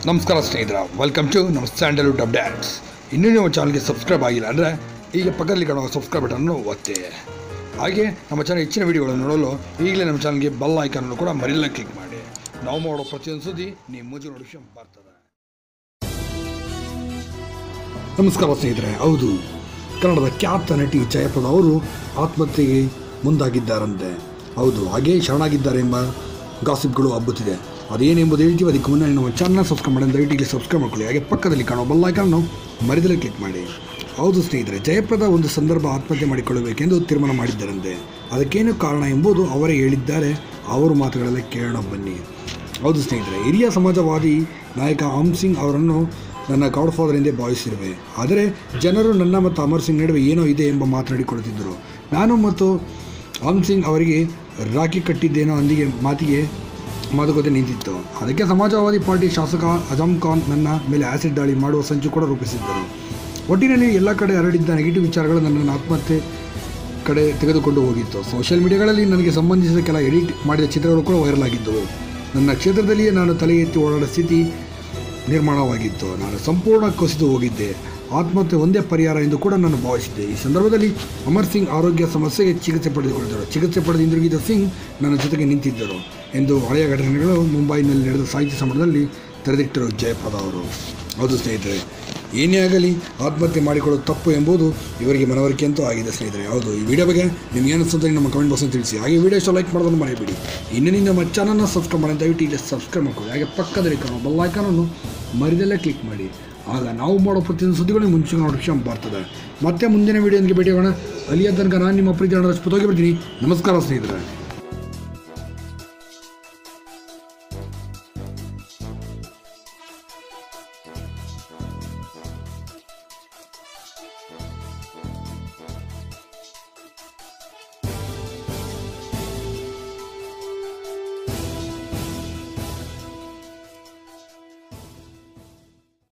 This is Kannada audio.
ನಮಸ್ಕಾರ ಸ್ನೇಹಿತರೆ, ವೆಲ್ಕಮ್ ಟು ನಮ್ಮ ಸ್ಯಾಂಡಲ್ವುಡ್ ಅಪ್ಡೇಟ್ಸ್. ಇನ್ನೂ ನೀವು ಚಾನಲ್ಗೆ ಸಬ್ಸ್ಕ್ರೈಬ್ ಆಗಿಲ್ಲ ಅಂದರೆ ಈಗ ಪಕ್ಕದಲ್ಲಿ ಕಾಣುವ ಸಬ್ಸ್ಕ್ರೈಬ್ ಬಟನ್ನು ಒತ್ತಿ. ಹಾಗೆ ನಮ್ಮ ಚಾನಲ್ ಹೆಚ್ಚಿನ ವೀಡಿಯೋಗಳನ್ನು ನೋಡಲು ಈಗಲೇ ನಮ್ಮ ಚಾನಲ್ಗೆ ಬೆಲ್ ಐಕಾನನ್ನು ಕೂಡ ಮರಿಲ್ಲ ಕ್ಲಿಕ್ ಮಾಡಿ. ನಾವು ಮಾಡೋ ಪ್ರತಿಯೊಂದು ಸುದ್ದಿ ನಿಮ್ಮ ಮುಂಚೆ ನೋಟಿಫಿಕೇಶನ್ ಬರ್ತದೆ. ನಮಸ್ಕಾರ ಸ್ನೇಹಿತರೆ, ಹೌದು, ಕನ್ನಡದ ಖ್ಯಾತ ನಟಿ ಜಯಪ್ರದಾ ಅವರು ಆತ್ಮಹತ್ಯೆಗೆ ಮುಂದಾಗಿದ್ದಾರಂತೆ. ಹೌದು, ಹಾಗೇ ಶರಣಾಗಿದ್ದಾರೆ ಎಂಬ ಗಾಸಿಪ್ಗಳು ಹಬ್ಬುತ್ತಿದೆ. ಅದೇನೆಂಬುದು ಹೇಳ್ತೀವಿ. ಅದಕ್ಕೆ ಮುನ್ನ ನಮ್ಮ ಚಾನಲ್ ಸಬ್ಸ್ಕ್ರೈಬ್ ಮಾಡಿ, ದಯವಿಟ್ಟು ಸಬ್ಸ್ಕ್ರೈಬ್ ಮಾಡ್ಕೊಳ್ಳಿ. ಹಾಗೆ ಪಕ್ಕದಲ್ಲಿ ಕಾಣೋ ಬೆಲ್ ಐಕಾನ್ ಮರಿದಲ್ಲೇ ಕ್ಲಿಕ್ ಮಾಡಿ. ಹೌದು ಸ್ನೇಹಿತರೆ, ಜಯಪ್ರದಾ ಒಂದು ಸಂದರ್ಭ ಆತ್ಮಹತ್ಯೆ ಮಾಡಿಕೊಳ್ಳಬೇಕೆಂದು ತೀರ್ಮಾನ ಮಾಡಿದ್ದರಂತೆ. ಅದಕ್ಕೇನು ಕಾರಣ ಎಂಬುದು ಅವರೇ ಹೇಳಿದ್ದಾರೆ. ಅವರ ಮಾತುಗಳಲ್ಲೇ ಕೇಳೋಣ ಬನ್ನಿ. ಹೌದು ಸ್ನೇಹಿತರೆ, ಹಿರಿಯ ಸಮಾಜವಾದಿ ನಾಯಕ ಅಮರ್ ಸಿಂಗ್ ಅವರನ್ನು ನನ್ನ ಗಾಡ್ ಫಾದರ್ ಎಂದೇ ಭಾವಿಸಿರುವೆ. ಆದರೆ ಜನರು ನನ್ನ ಮತ್ತು ಅಮರ್ ಸಿಂಗ್ ನಡುವೆ ಏನೋ ಇದೆ ಎಂಬ ಮಾತನಾಡಿಕೊಳ್ಳುತ್ತಿದ್ದರು. ನಾನು ಮತ್ತು ಅಮರ್ ಸಿಂಗ್ ಅವರಿಗೆ ರಾಖಿ ಕಟ್ಟಿದ್ದೇನೋ ಅಂದಿಗೆ ಮಾತುಕತೆ ನಿಂತಿತ್ತು. ಅದಕ್ಕೆ ಸಮಾಜವಾದಿ ಪಾರ್ಟಿ ಶಾಸಕ ಅಜಮ್ ಖಾನ್ ನನ್ನ ಮೇಲೆ ಆ್ಯಸಿಡ್ ದಾಳಿ ಮಾಡುವ ಸಂಚು ಕೂಡ ರೂಪಿಸಿದ್ದರು. ಒಟ್ಟಿನಲ್ಲಿ ಎಲ್ಲ ಕಡೆ ಹರಡಿದ್ದ ನೆಗೆಟಿವ್ ವಿಚಾರಗಳು ನನ್ನನ್ನು ಆತ್ಮಹತ್ಯೆ ಕಡೆ ತೆಗೆದುಕೊಂಡು ಹೋಗಿತ್ತು. ಸೋಷಿಯಲ್ ಮೀಡಿಯಾಗಳಲ್ಲಿ ನನಗೆ ಸಂಬಂಧಿಸಿದ ಕೆಲ ಎಡಿಟ್ ಮಾಡಿದ ಚಿತ್ರಗಳು ಕೂಡ ವೈರಲ್ ಆಗಿದ್ದವು. ನನ್ನ ಕ್ಷೇತ್ರದಲ್ಲಿಯೇ ನಾನು ತಲೆ ಎತ್ತಿ ಓಡಾಡೋ ಸ್ಥಿತಿ ನಿರ್ಮಾಣವಾಗಿತ್ತು. ನಾನು ಸಂಪೂರ್ಣ ಕುಸಿದು ಹೋಗಿದ್ದೆ. ಆತ್ಮಹತ್ಯೆ ಒಂದೇ ಪರಿಹಾರ ಎಂದು ಕೂಡ ನಾನು ಭಾವಿಸಿದ್ದೆ. ಈ ಸಂದರ್ಭದಲ್ಲಿ ಅಮರ್ ಸಿಂಗ್ ಆರೋಗ್ಯ ಸಮಸ್ಯೆಗೆ ಚಿಕಿತ್ಸೆ ಪಡೆದುಕೊಂಡಿದ್ದರು. ಚಿಕಿತ್ಸೆ ಪಡೆದು ಹಿಂದಿರುಗಿದ ಸಿಂಗ್ ನನ್ನ ಜೊತೆಗೆ ನಿಂತಿದ್ದರು ಎಂದು ಹಳೆಯ ಘಟನೆಗಳು ಮುಂಬೈನಲ್ಲಿ ನಡೆದ ಸಾಹಿತ್ಯ ಸಮಾರಂಭದಲ್ಲಿ ತೆರೆದಿಟ್ಟರು ಜಯಪ್ರದಾ ಅವರು. ಹೌದು ಸ್ನೇಹಿತರೆ, ಏನೇ ಆಗಲಿ ಆತ್ಮಹತ್ಯೆ ಮಾಡಿಕೊಳ್ಳೋದು ತಪ್ಪು ಎಂಬುದು ಇವರಿಗೆ ಮನವರಿಕೆ ಅಂತೂ ಆಗಿದೆ ಸ್ನೇಹಿತರೆ. ಹೌದು, ಈ ವಿಡಿಯೋ ಬಗ್ಗೆ ನಿಮ್ಗೆ ಏನು ಅನಿಸುತ್ತೆ ನಮ್ಮ ಕಮೆಂಟ್ ಬಾಕ್ಸಲ್ಲಿ ತಿಳಿಸಿ. ಹಾಗೆ ವಿಡಿಯೋ ಇಷ್ಟ ಲೈಕ್ ಮಾಡೋದನ್ನು ಮರೆಯಬೇಡಿ. ಇನ್ನೂ ನಮ್ಮ ಚಾನಲ್ನ ಸಬ್ಸ್ಕ್ರೈಬ್ ಮಾಡಿ, ದಯವಿಟ್ಟು ಇಲ್ಲಿ ಸಬ್ಸ್ಕ್ರೈಬ್ ಮಾಡ್ಕೊಳ್ಳಿ. ಹಾಗೆ ಪಕ್ಕದಲ್ಲಿ ಕಾಣೋ ಬೆಲ್ ಐಕಾನನ್ನು ಮರಿದಲ್ಲೇ ಕ್ಲಿಕ್ ಮಾಡಿ. ಆಗ ನಾವು ಮಾಡೋ ಪ್ರತಿಯೊಂದು ಸುದ್ದಿಗಳು ಮುಂಚೆ ನೋಟಿಫಿಕೇಶನ್ ಬರ್ತದೆ. ಮತ್ತೆ ಮುಂದಿನ ವೀಡಿಯೋಗೆ ಭೇಟಿಯಾಗೋಣ. ಅಲ್ಲಿಯ ತನಕ ನಾನು ನಿಮ್ಮ ಪ್ರೀತಿ ರಜಪೂತ್ ಹೋಗಿ ಬರ್ತೀನಿ. ನಮಸ್ಕಾರ ಸ್ನೇಹಿತರೆ.